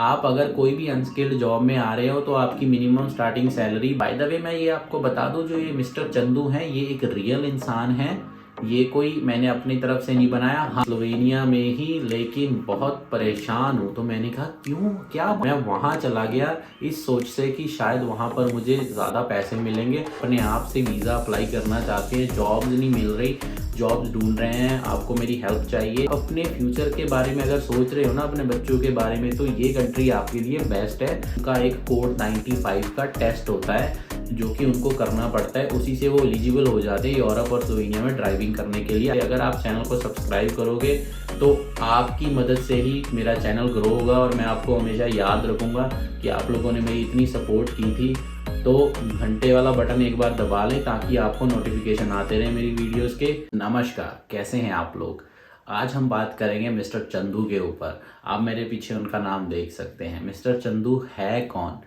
आप अगर कोई भी अनस्किल्ड जॉब में आ रहे हो तो आपकी minimum starting salary, by the way मैं ये आपको बता दूं, जो ये मिस्टर चंदू हैं ये एक रियल इंसान है। ये कोई मैंने अपनी तरफ से नहीं बनाया। हाँ, स्लोवेनिया में ही, लेकिन बहुत परेशान हूँ। तो मैंने कहा क्यों, क्या मैं वहाँ चला गया इस सोच से कि शायद वहाँ पर मुझे ज़्यादा पैसे मिलेंगे। अपने आप से वीज़ा अप्लाई करना चाहते हैं, जॉब्स नहीं मिल रही, जॉब्स ढूंढ रहे हैं, आपको मेरी हेल्प चाहिए। अपने फ्यूचर के बारे में अगर सोच रहे हो ना, अपने बच्चों के बारे में, तो ये कंट्री आपके लिए बेस्ट है। उनका एक कोड 95 का टेस्ट होता है जो कि उनको करना पड़ता है, उसी से वो एलिजिबल हो जाते हैं यूरोप और स्लोवेनिया में ड्राइविंग करने के लिए। अगर आप चैनल को सब्सक्राइब करोगे तो आपकी मदद से ही मेरा चैनल ग्रो होगा और मैं आपको हमेशा याद रखूँगा कि आप लोगों ने मेरी इतनी सपोर्ट की थी। तो घंटे वाला बटन एक बार दबा लें ताकि आपको नोटिफिकेशन आते रहे मेरी वीडियोस के। नमस्कार, कैसे हैं आप लोग। आज हम बात करेंगे मिस्टर चंदू के ऊपर। आप मेरे पीछे उनका नाम देख सकते हैं। मिस्टर चंदू है कौन?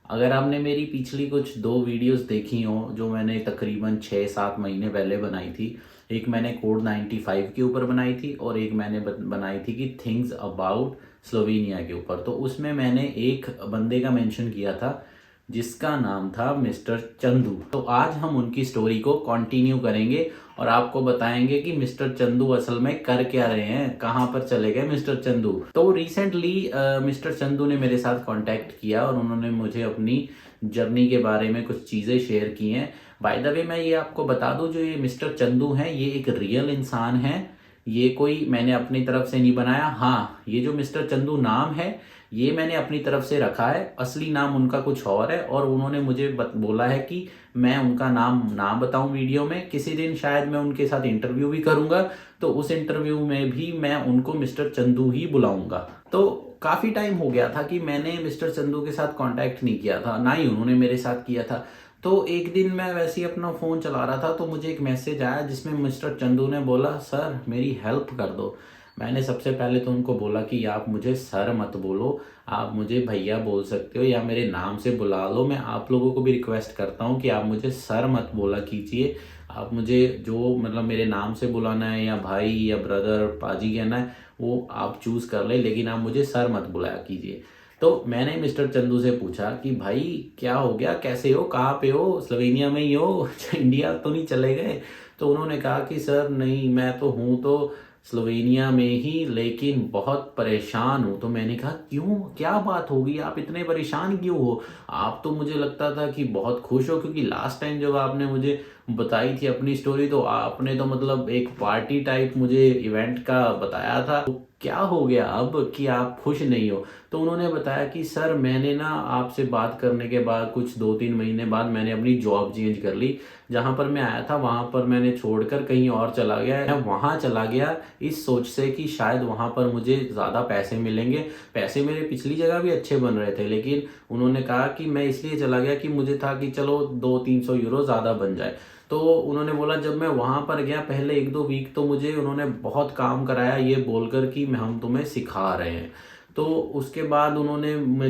अगर आपने मेरी पिछली कुछ 2 वीडियोस देखी हो जो मैंने तकरीबन 6-7 महीने पहले बनाई थी, एक मैंने कोड 95 के ऊपर बनाई थी और एक मैंने बनाई थी कि थिंग्स अबाउट स्लोवेनिया के ऊपर, तो उसमें मैंने एक बंदे का मेंशन किया था जिसका नाम था मिस्टर चंदू। तो आज हम उनकी स्टोरी को कंटिन्यू करेंगे और आपको बताएंगे कि मिस्टर चंदू असल में कर क्या रहे हैं, कहाँ पर चले गए मिस्टर चंदू। तो रिसेंटली मिस्टर चंदू ने मेरे साथ कांटेक्ट किया और उन्होंने मुझे अपनी जर्नी के बारे में कुछ चीज़ें शेयर की हैं। बाय द वे मैं ये आपको बता दूं, जो ये मिस्टर चंदू हैं ये एक रियल इंसान है। ये कोई मैंने अपनी तरफ से नहीं बनाया। हाँ, ये जो मिस्टर चंदू नाम है ये मैंने अपनी तरफ से रखा है, असली नाम उनका कुछ और है। और उन्होंने मुझे बोला है कि मैं उनका नाम ना बताऊं वीडियो में। किसी दिन शायद मैं उनके साथ इंटरव्यू भी करूंगा, तो उस इंटरव्यू में भी मैं उनको मिस्टर चंदू ही बुलाऊंगा। तो काफ़ी टाइम हो गया था कि मैंने मिस्टर चंदू के साथ कांटेक्ट नहीं किया था, ना ही उन्होंने मेरे साथ किया था। तो एक दिन मैं वैसे ही अपना फ़ोन चला रहा था तो मुझे एक मैसेज आया जिसमें मिस्टर चंदू ने बोला, सर मेरी हेल्प कर दो। मैंने सबसे पहले तो उनको बोला कि आप मुझे सर मत बोलो, आप मुझे भैया बोल सकते हो या मेरे नाम से बुला लो। मैं आप लोगों को भी रिक्वेस्ट करता हूँ कि आप मुझे सर मत बोला कीजिए। आप मुझे जो मतलब मेरे नाम से बुलाना है या भाई या ब्रदर पाजी कहना है वो आप चूज़ कर ले, लेकिन आप मुझे सर मत बुलाया कीजिए। तो मैंने मिस्टर चंदू से पूछा कि भाई क्या हो गया, कैसे हो, कहाँ पे हो, स्लोवेनिया में ही हो इंडिया तो नहीं चले गए? तो उन्होंने कहा कि सर नहीं, मैं तो हूँ तो स्लोवेनिया में ही, लेकिन बहुत परेशान हूँ। तो मैंने कहा क्यों, क्या बात होगी, आप इतने परेशान क्यों हो? आप तो मुझे लगता था कि बहुत खुश हो, क्योंकि लास्ट टाइम जब आपने मुझे बताई थी अपनी स्टोरी तो आपने तो मतलब एक पार्टी टाइप मुझे इवेंट का बताया था। तो क्या हो गया अब कि आप खुश नहीं हो? तो उन्होंने बताया कि सर मैंने ना आपसे बात करने के बाद कुछ 2-3 महीने बाद मैंने अपनी जॉब चेंज कर ली। जहाँ पर मैं आया था वहाँ पर मैंने छोड़कर कहीं और चला गया। मैं वहाँ चला गया इस सोच से कि शायद वहाँ पर मुझे ज़्यादा पैसे मिलेंगे। पैसे मेरे पिछली जगह भी अच्छे बन रहे थे, लेकिन उन्होंने कहा कि मैं इसलिए चला गया कि मुझे था कि चलो 200-300 यूरो ज़्यादा बन जाए। तो उन्होंने बोला जब मैं वहाँ पर गया पहले 1-2 वीक तो मुझे उन्होंने बहुत काम कराया ये बोलकर कि हम तुम्हें सिखा रहे हैं। तो उसके बाद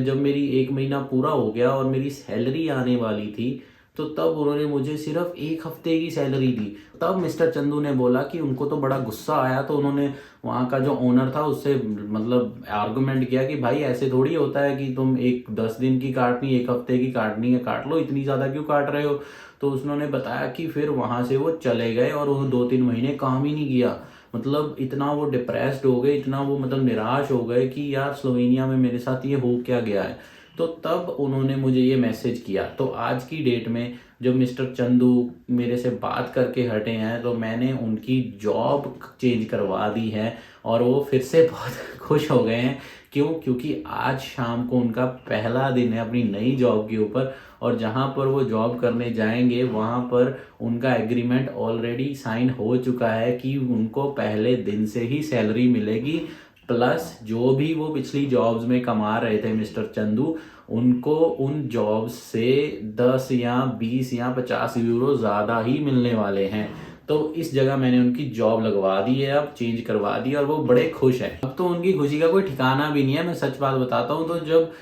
जब मेरी 1 महीना पूरा हो गया और मेरी सैलरी आने वाली थी, तो तब उन्होंने मुझे सिर्फ 1 हफ्ते की सैलरी दी। तब मिस्टर चंदू ने बोला कि उनको तो बड़ा गुस्सा आया, तो उन्होंने वहाँ का जो ओनर था उससे मतलब आर्गुमेंट किया कि भाई ऐसे थोड़ी होता है कि तुम एक 10 दिन की काटनी 1 हफ्ते की काटनी है, काट लो, इतनी ज़्यादा क्यों काट रहे हो? तो उन्होंने बताया कि फिर वहाँ से वो चले गए और वो 2-3 महीने काम ही नहीं किया। मतलब इतना वो डिप्रेस्ड हो गए, इतना वो मतलब निराश हो गए कि यार स्लोवेनिया में मेरे साथ ये हो क्या गया है। तो तब उन्होंने मुझे ये मैसेज किया। तो आज की डेट में जब मिस्टर चंदू मेरे से बात करके हटे हैं तो मैंने उनकी जॉब चेंज करवा दी है और वो फिर से बहुत खुश हो गए हैं। क्यों? क्योंकि आज शाम को उनका पहला दिन है अपनी नई जॉब के ऊपर, और जहाँ पर वो जॉब करने जाएंगे वहाँ पर उनका एग्रीमेंट ऑलरेडी साइन हो चुका है कि उनको पहले दिन से ही सैलरी मिलेगी। प्लस जो भी वो पिछली जॉब्स में कमा रहे थे मिस्टर चंदू, उनको उन जॉब्स से 10 या 20 या 50 यूरो ज़्यादा ही मिलने वाले हैं। तो इस जगह मैंने उनकी जॉब लगवा दी है, अब चेंज करवा दी और वो बड़े खुश हैं। अब तो उनकी खुशी का कोई ठिकाना भी नहीं है। मैं सच बात बताता हूँ, तो जब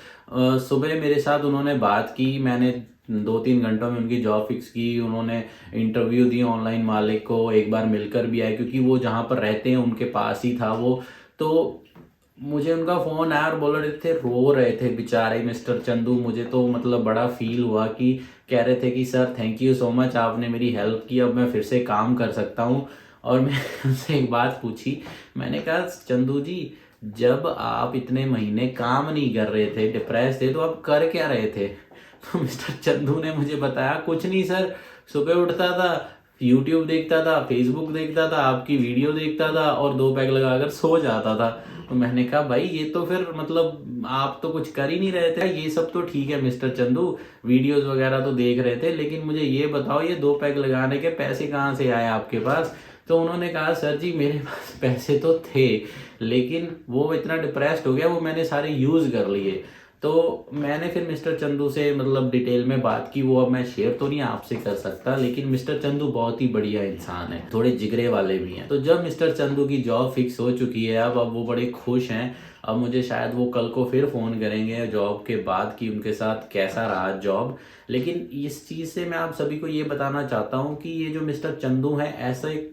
सुबह मेरे साथ उन्होंने बात की, मैंने 2-3 घंटों में उनकी जॉब फिक्स की। उन्होंने इंटरव्यू दी ऑनलाइन, मालिक को एक बार मिलकर भी आए क्योंकि वो जहाँ पर रहते हैं उनके पास ही था वो। तो मुझे उनका फ़ोन आया और बोल रहे थे, रो रहे थे बेचारे मिस्टर चंदू। मुझे तो मतलब बड़ा फील हुआ कि कह रहे थे कि sir thank you so much, आपने मेरी हेल्प की, अब मैं फिर से काम कर सकता हूँ। और मैं उनसे एक बात पूछी, मैंने कहा चंदू जी, जब आप इतने महीने काम नहीं कर रहे थे, डिप्रेस थे, तो आप कर क्या रहे थे? तो मिस्टर चंदू ने मुझे बताया, कुछ नहीं सर, सुबह उठता था, यूट्यूब देखता था, फेसबुक देखता था, आपकी वीडियो देखता था और 2 पैग लगाकर सो जाता था। तो मैंने कहा भाई ये तो फिर मतलब आप तो कुछ कर ही नहीं रहे थे। ये सब तो ठीक है मिस्टर चंदू, वीडियोस वगैरह तो देख रहे थे, लेकिन मुझे ये बताओ ये 2 पैग लगाने के पैसे कहाँ से आए आपके पास? तो उन्होंने कहा सर जी मेरे पास पैसे तो थे, लेकिन वो इतना डिप्रेस्ड हो गया, वो मैंने सारे यूज़ कर लिए। तो मैंने फिर मिस्टर चंदू से मतलब डिटेल में बात की, वो अब मैं शेयर तो नहीं आपसे कर सकता, लेकिन मिस्टर चंदू बहुत ही बढ़िया इंसान है, थोड़े जिगरे वाले भी हैं। तो जब मिस्टर चंदू की जॉब फिक्स हो चुकी है, अब वो बड़े खुश हैं। अब मुझे शायद वो कल को फिर फ़ोन करेंगे जॉब के बाद कि उनके साथ कैसा रहा जॉब। लेकिन इस चीज़ से मैं आप सभी को ये बताना चाहता हूँ कि ये जो मिस्टर चंदू हैं, ऐसे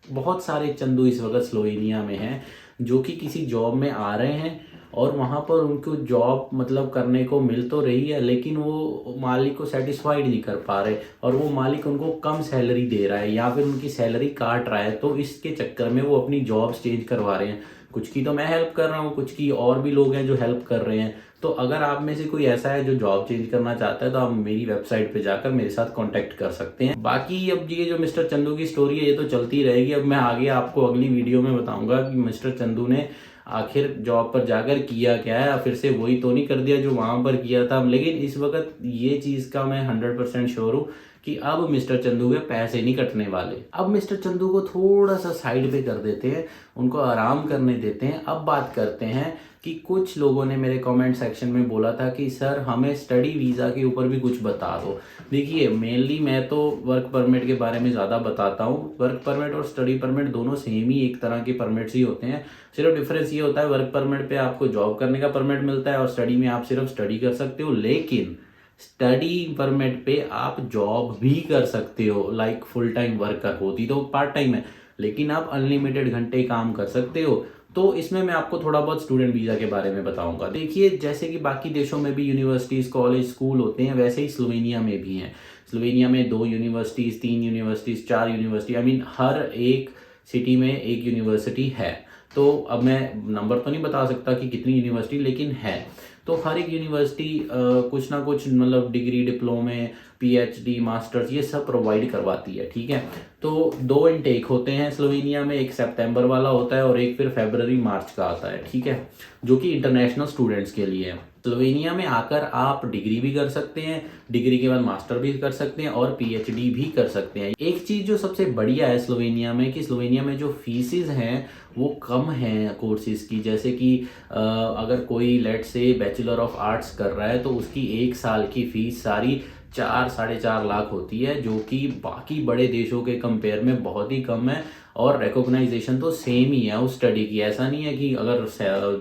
बहुत सारे चंदू इस वक्त स्लोवेनिया में हैं जो कि किसी जॉब में आ रहे हैं और वहाँ पर उनको जॉब मतलब करने को मिल तो रही है, लेकिन वो मालिक को सेटिस्फाइड नहीं कर पा रहे और वो मालिक उनको कम सैलरी दे रहा है या फिर उनकी सैलरी काट रहा है। तो इसके चक्कर में वो अपनी जॉब चेंज करवा रहे हैं। कुछ की तो मैं हेल्प कर रहा हूँ, कुछ की और भी लोग हैं जो हेल्प कर रहे हैं। तो अगर आप में से कोई ऐसा है जो जॉब चेंज करना चाहता है, तो आप मेरी वेबसाइट पे जाकर मेरे साथ कांटेक्ट कर सकते हैं। बाकी अब ये जो मिस्टर चंदू की स्टोरी है ये तो चलती रहेगी। अब मैं आगे आपको अगली वीडियो में बताऊंगा कि मिस्टर चंदू ने आखिर जॉब पर जाकर किया क्या है, फिर से वही तो नहीं कर दिया जो वहां पर किया था। लेकिन इस वक्त ये चीज़ का मैं 100% श्योर हूँ कि अब मिस्टर चंदू के पैसे नहीं कटने वाले। अब मिस्टर चंदू को थोड़ा सा साइड पे कर देते हैं, उनको आराम करने देते हैं। अब बात करते हैं कि कुछ लोगों ने मेरे कमेंट सेक्शन में बोला था कि सर हमें स्टडी वीज़ा के ऊपर भी कुछ बता दो। देखिए मेनली मैं तो वर्क परमिट के बारे में ज़्यादा बताता हूँ। वर्क परमिट और स्टडी परमिट दोनों सेम ही एक तरह के परमिट्स ही होते हैं। सिर्फ डिफरेंस ये होता है, वर्क परमिट पे आपको जॉब करने का परमिट मिलता है और स्टडी में आप सिर्फ स्टडी कर सकते हो। लेकिन स्टडी परमिट पे आप जॉब भी कर सकते हो, लाइक फुल टाइम वर्कर, होती तो पार्ट टाइम है लेकिन आप अनलिमिटेड घंटे काम कर सकते हो। तो इसमें मैं आपको थोड़ा बहुत स्टूडेंट वीज़ा के बारे में बताऊंगा। देखिए जैसे कि बाकी देशों में भी यूनिवर्सिटीज़, कॉलेज, स्कूल होते हैं, वैसे ही स्लोवेनिया में भी हैं। स्लोवेनिया में 2 universities, 3 universities, 4 university, I mean हर एक सिटी में एक यूनिवर्सिटी है। तो अब मैं नंबर तो नहीं बता सकता कि कितनी यूनिवर्सिटी, लेकिन है। तो हर एक यूनिवर्सिटी कुछ ना कुछ मतलब डिग्री, डिप्लोमे, पीएचडी, मास्टर्स ये सब प्रोवाइड करवाती है, ठीक है। तो 2 इनटेक होते हैं स्लोवेनिया में, एक सितंबर वाला होता है और एक फिर फरवरी मार्च का आता है, ठीक है, जो कि इंटरनेशनल स्टूडेंट्स के लिए है। स्लोवेनिया में आकर आप डिग्री भी कर सकते हैं, डिग्री के बाद मास्टर भी कर सकते हैं और पीएचडी भी कर सकते हैं। एक चीज़ जो सबसे बढ़िया है स्लोवेनिया में कि स्लोवेनिया में जो फीसिस हैं वो कम हैं कोर्सेज की। जैसे कि अगर कोई लेट से बैचलर ऑफ आर्ट्स कर रहा है तो उसकी 1 साल की फीस सारी 4-4.5 लाख होती है, जो कि बाकी बड़े देशों के कंपेयर में बहुत ही कम है। और रिकॉग्नाइजेशन तो सेम ही है उस स्टडी की। ऐसा नहीं है कि अगर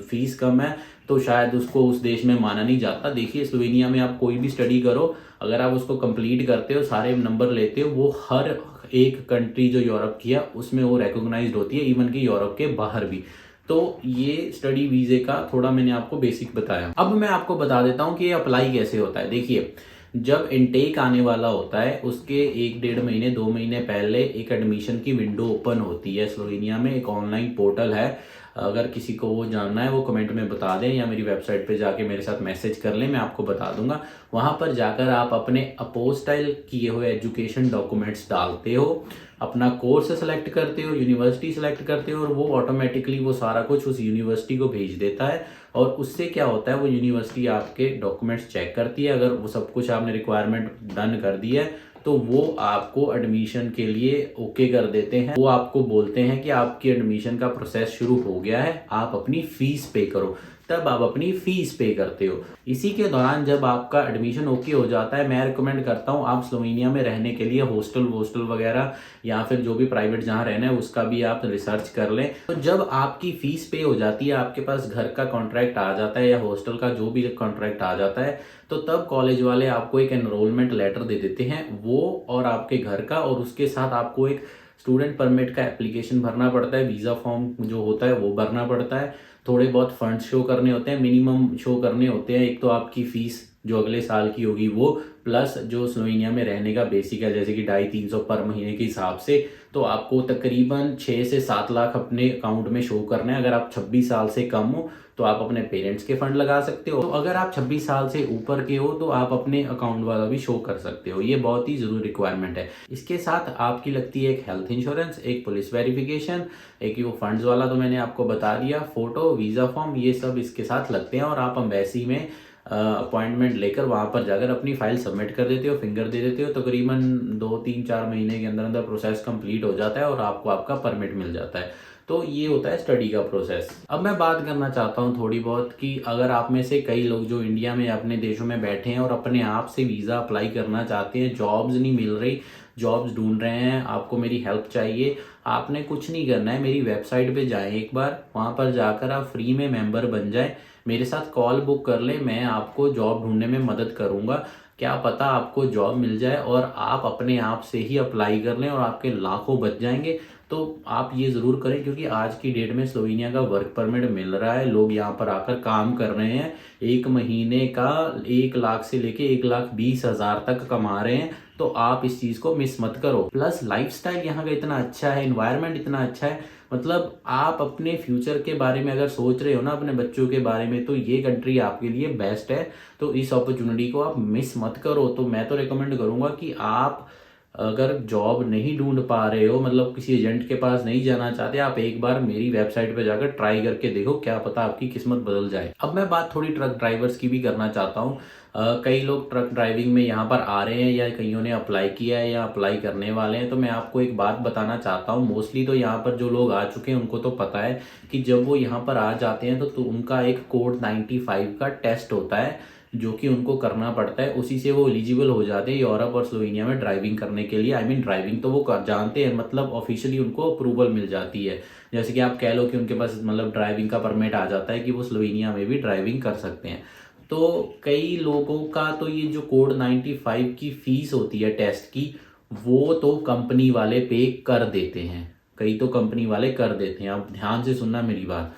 फीस कम है तो शायद उसको उस देश में माना नहीं जाता। देखिए स्लोवेनिया में आप कोई भी स्टडी करो, अगर आप उसको कंप्लीट करते हो, सारे नंबर लेते हो, वो हर एक कंट्री जो यूरोप की है उसमें वो रिकॉग्नाइज्ड होती है, इवन कि यूरोप के बाहर भी। तो ये स्टडी वीजे का थोड़ा मैंने आपको बेसिक बताया। अब मैं आपको बता देता हूँ कि ये अप्लाई कैसे होता है। देखिए जब इनटेक आने वाला होता है उसके 1-1.5 महीने, 2 महीने पहले एक एडमिशन की विंडो ओपन होती है स्लोवेनिया में। एक ऑनलाइन पोर्टल है, अगर किसी को वो जानना है वो कमेंट में बता दें या मेरी वेबसाइट पे जाके मेरे साथ मैसेज कर लें, मैं आपको बता दूंगा। वहाँ पर जाकर आप अपने अपोस्टाइल किए हुए एजुकेशन डॉक्यूमेंट्स डालते हो, अपना कोर्स सेलेक्ट करते हो, यूनिवर्सिटी सेलेक्ट करते हो और वो ऑटोमेटिकली वो सारा कुछ उस यूनिवर्सिटी को भेज देता है। और उससे क्या होता है, वो यूनिवर्सिटी आपके डॉक्यूमेंट्स चेक करती है। अगर वो सब कुछ आपने रिक्वायरमेंट डन कर दी है तो वो आपको एडमिशन के लिए ओके कर देते हैं। वो आपको बोलते हैं कि आपकी एडमिशन का प्रोसेस शुरू हो गया है, आप अपनी फीस पे करो। तब आप अपनी फीस पे करते हो। इसी के दौरान जब आपका एडमिशन ओके हो जाता है, मैं रिकमेंड करता हूँ आप स्लोवेनिया में रहने के लिए हॉस्टल वगैरह या फिर जो भी प्राइवेट जहाँ रहना है उसका भी आप रिसर्च कर लें। तो जब आपकी फीस पे हो जाती है, आपके पास घर का कॉन्ट्रैक्ट आ जाता है या हॉस्टल का जो भी कॉन्ट्रैक्ट आ जाता है, तो तब कॉलेज वाले आपको एक एनरोलमेंट लेटर दे देते हैं, वो और आपके घर का, और उसके साथ आपको एक स्टूडेंट परमिट का एप्लीकेशन भरना पड़ता है, वीज़ा फॉर्म जो होता है वो भरना पड़ता है। थोड़े बहुत फंड्स शो करने होते हैं, मिनिमम शो करने होते हैं। एक तो आपकी फ़ीस जो अगले साल की होगी वो, प्लस जो स्लोवेनिया में रहने का बेसिक है जैसे कि 250-300 पर महीने के हिसाब से, तो आपको तकरीबन 6 से 7 लाख अपने अकाउंट में शो करना है। अगर आप 26 साल से कम हो तो आप अपने पेरेंट्स के फंड लगा सकते हो, तो अगर आप 26 साल से ऊपर के हो तो आप अपने अकाउंट वाला भी शो कर सकते हो। ये बहुत ही ज़रूरी रिक्वायरमेंट है। इसके साथ आपकी लगती है एक हेल्थ इंश्योरेंस, एक पुलिस वेरिफिकेशन, एक वो फंड्स वाला तो मैंने आपको बता दिया, फोटो, वीज़ा फॉर्म, ये सब इसके साथ लगते हैं। और आप एम्बेसी में अपॉइंटमेंट लेकर वहाँ पर जाकर अपनी फाइल सबमिट कर देते हो, फिंगर दे देते हो, तकरीबन 2-3-4 महीने के अंदर अंदर प्रोसेस कंप्लीट हो जाता है और आपको आपका परमिट मिल जाता है। तो ये होता है स्टडी का प्रोसेस। अब मैं बात करना चाहता हूँ थोड़ी बहुत कि अगर आप में से कई लोग जो इंडिया में अपने देशों में बैठे हैं और अपने आप से वीज़ा अप्लाई करना चाहते हैं, जॉब्स नहीं मिल रही, जॉब्स ढूंढ रहे हैं, आपको मेरी हेल्प चाहिए, आपने कुछ नहीं करना है, मेरी वेबसाइट पे जाएं एक बार, वहाँ पर जाकर आप फ्री में मेंबर बन जाएं, मेरे साथ कॉल बुक कर लें, मैं आपको जॉब ढूंढने में मदद करूँगा। क्या पता आपको जॉब मिल जाए और आप अपने आप से ही अप्लाई कर लें और आपके लाखों बच जाएंगे। तो आप ये ज़रूर करें, क्योंकि आज की डेट में स्लोवेनिया का वर्क परमिट मिल रहा है, लोग यहाँ पर आकर काम कर रहे हैं, एक महीने का 1 लाख से लेके 1,20,000 तक कमा रहे हैं। तो आप इस चीज़ को मिस मत करो। प्लस लाइफस्टाइल यहाँ का इतना अच्छा है, इन्वायरमेंट इतना अच्छा है, मतलब आप अपने फ्यूचर के बारे में अगर सोच रहे हो ना, अपने बच्चों के बारे में, तो ये कंट्री आपके लिए बेस्ट है। तो इस अपॉर्चुनिटी को आप मिस मत करो। तो मैं तो रिकमेंड करूँगा कि आप अगर जॉब नहीं ढूंढ पा रहे हो, मतलब किसी एजेंट के पास नहीं जाना चाहते, आप एक बार मेरी वेबसाइट पे जाकर ट्राई करके देखो, क्या पता आपकी किस्मत बदल जाए। अब मैं बात थोड़ी ट्रक ड्राइवर्स की भी करना चाहता हूँ। कई लोग ट्रक ड्राइविंग में यहाँ पर आ रहे हैं या कईयों ने अप्लाई किया है या अप्लाई करने वाले हैं। तो मैं आपको एक बात बताना चाहता हूँ, मोस्टली तो यहाँ पर जो लोग आ चुके हैं उनको तो पता है कि जब वो यहाँ पर आ जाते हैं तो उनका एक कोड 95 का टेस्ट होता है जो कि उनको करना पड़ता है, उसी से वो एलिजिबल हो जाते हैं यूरोप और स्लोवेनिया में ड्राइविंग करने के लिए। आई मीन ड्राइविंग तो वो जानते हैं, मतलब ऑफिशियली उनको अप्रूवल मिल जाती है। जैसे कि आप कह लो कि उनके पास मतलब ड्राइविंग का परमिट आ जाता है कि वो स्लोवेनिया में भी ड्राइविंग कर सकते हैं। तो कई लोगों का तो ये जो कोड 95 की फीस होती है टेस्ट की, वो तो कंपनी वाले पे कर देते हैं, कई तो कंपनी वाले कर देते हैं। अब ध्यान से सुनना मेरी बात,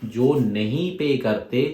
जो नहीं पे करते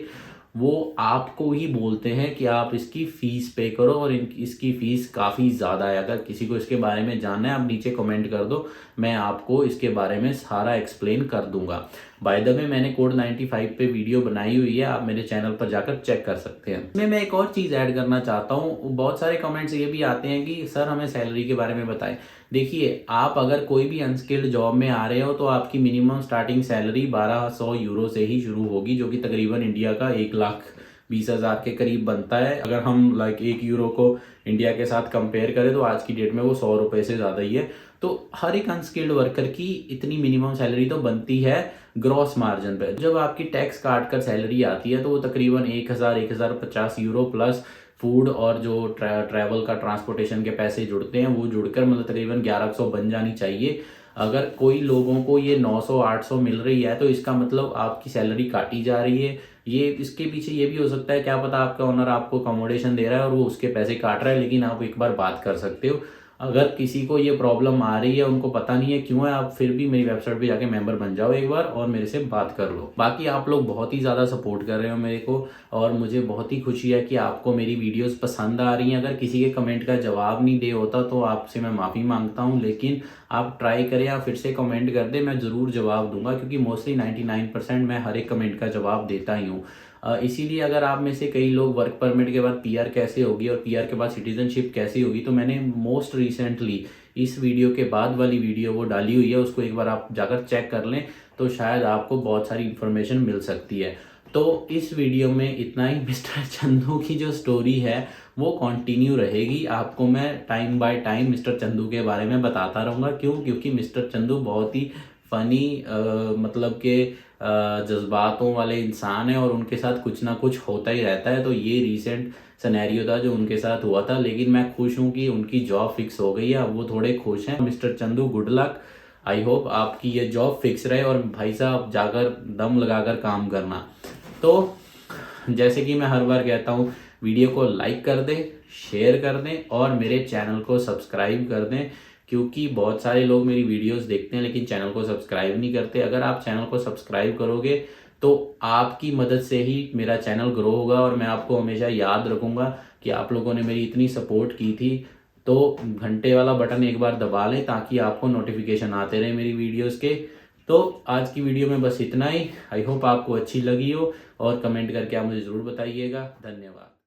वो आपको ही बोलते हैं कि आप इसकी फ़ीस पे करो, और इसकी फ़ीस काफ़ी ज़्यादा है। अगर किसी को इसके बारे में जानना है आप नीचे कमेंट कर दो, मैं आपको इसके बारे में सारा एक्सप्लेन कर दूंगा। बाय द वे मैंने कोड 95 पे वीडियो बनाई हुई है, आप मेरे चैनल पर जाकर चेक कर सकते हैं। इसमें मैं एक और चीज़ ऐड करना चाहता हूँ, बहुत सारे कमेंट्स ये भी आते हैं कि सर हमें सैलरी के बारे में बताएं। देखिए, आप अगर कोई भी अनस्किल्ड जॉब में आ रहे हो तो आपकी मिनिमम स्टार्टिंग सैलरी 1200 यूरो से ही शुरू होगी, जो कि तकरीबन इंडिया का 1,20,000 के करीब बनता है। अगर हम लाइक 1 यूरो को इंडिया के साथ कंपेयर करें तो आज की डेट में वो 100 रुपये से ज़्यादा ही है। तो हर एक अनस्किल्ड वर्कर की इतनी मिनिमम सैलरी तो बनती है ग्रॉस मार्जिन पे। जब आपकी टैक्स काट कर सैलरी आती है तो वो तकरीबन 1,000-1,050 यूरो प्लस फूड और जो ट्रैवल का ट्रांसपोर्टेशन के पैसे जुड़ते हैं वो जुड़कर मतलब तकरीबन 1,100 बन जानी चाहिए। अगर कोई लोगों को ये 900-800 मिल रही है तो इसका मतलब आपकी सैलरी काटी जा रही है। ये इसके पीछे ये भी हो सकता है, क्या पता आपका ओनर आपको अकोमोडेशन दे रहा है और वो उसके पैसे काट रहा है, लेकिन आप एक बार बात कर सकते हो। अगर किसी को ये प्रॉब्लम आ रही है, उनको पता नहीं है क्यों है, आप फिर भी मेरी वेबसाइट पे जाके मेंबर बन जाओ एक बार और मेरे से बात कर लो। बाकी आप लोग बहुत ही ज़्यादा सपोर्ट कर रहे हो मेरे को और मुझे बहुत ही खुशी है कि आपको मेरी वीडियोस पसंद आ रही हैं। अगर किसी के कमेंट का जवाब नहीं दे होता तो आपसे मैं माफ़ी मांगता हूँ, लेकिन आप ट्राई करें, आप फिर से कमेंट कर दें, मैं ज़रूर जवाब दूंगा, क्योंकि मोस्टली 99% मैं हर एक कमेंट का जवाब देता ही हूँ। इसीलिए अगर आप में से कई लोग वर्क परमिट के बाद पीआर कैसे होगी और पीआर के बाद सिटीजनशिप कैसी होगी, तो मैंने मोस्ट रिसेंटली इस वीडियो के बाद वाली वीडियो वो डाली हुई है, उसको एक बार आप जाकर चेक कर लें तो शायद आपको बहुत सारी इन्फॉर्मेशन मिल सकती है। तो इस वीडियो में इतना ही। मिस्टर चंदू की जो स्टोरी है वो कंटिन्यू रहेगी, आपको मैं time by time mister Chandu के बारे में बताता रहूँगा। क्यों? क्योंकि मिस्टर चंदू बहुत ही फ़नी मतलब के जज्बातों वाले इंसान है और उनके साथ कुछ ना कुछ होता ही रहता है। तो ये रीसेंट सिनेरियो था जो उनके साथ हुआ था, लेकिन मैं खुश हूँ कि उनकी जॉब फिक्स हो गई है, अब वो थोड़े खुश हैं। Mister Chandu, good luck, I hope आपकी ये जॉब फिक्स रहे और भाई साहब जाकर दम लगाकर काम करना। तो जैसे कि मैं हर बार कहता हूँ, वीडियो को लाइक कर दें, शेयर कर दें और मेरे चैनल को सब्सक्राइब कर दें, क्योंकि बहुत सारे लोग मेरी वीडियोस देखते हैं लेकिन चैनल को सब्सक्राइब नहीं करते। अगर आप चैनल को सब्सक्राइब करोगे तो आपकी मदद से ही मेरा चैनल ग्रो होगा और मैं आपको हमेशा याद रखूँगा कि आप लोगों ने मेरी इतनी सपोर्ट की थी। तो घंटे वाला बटन एक बार दबा लें ताकि आपको नोटिफिकेशन आते रहे मेरी वीडियोस के। तो आज की वीडियो में बस इतना ही। आई होप आपको अच्छी लगी हो और कमेंट करके आप मुझे ज़रूर बताइएगा। धन्यवाद।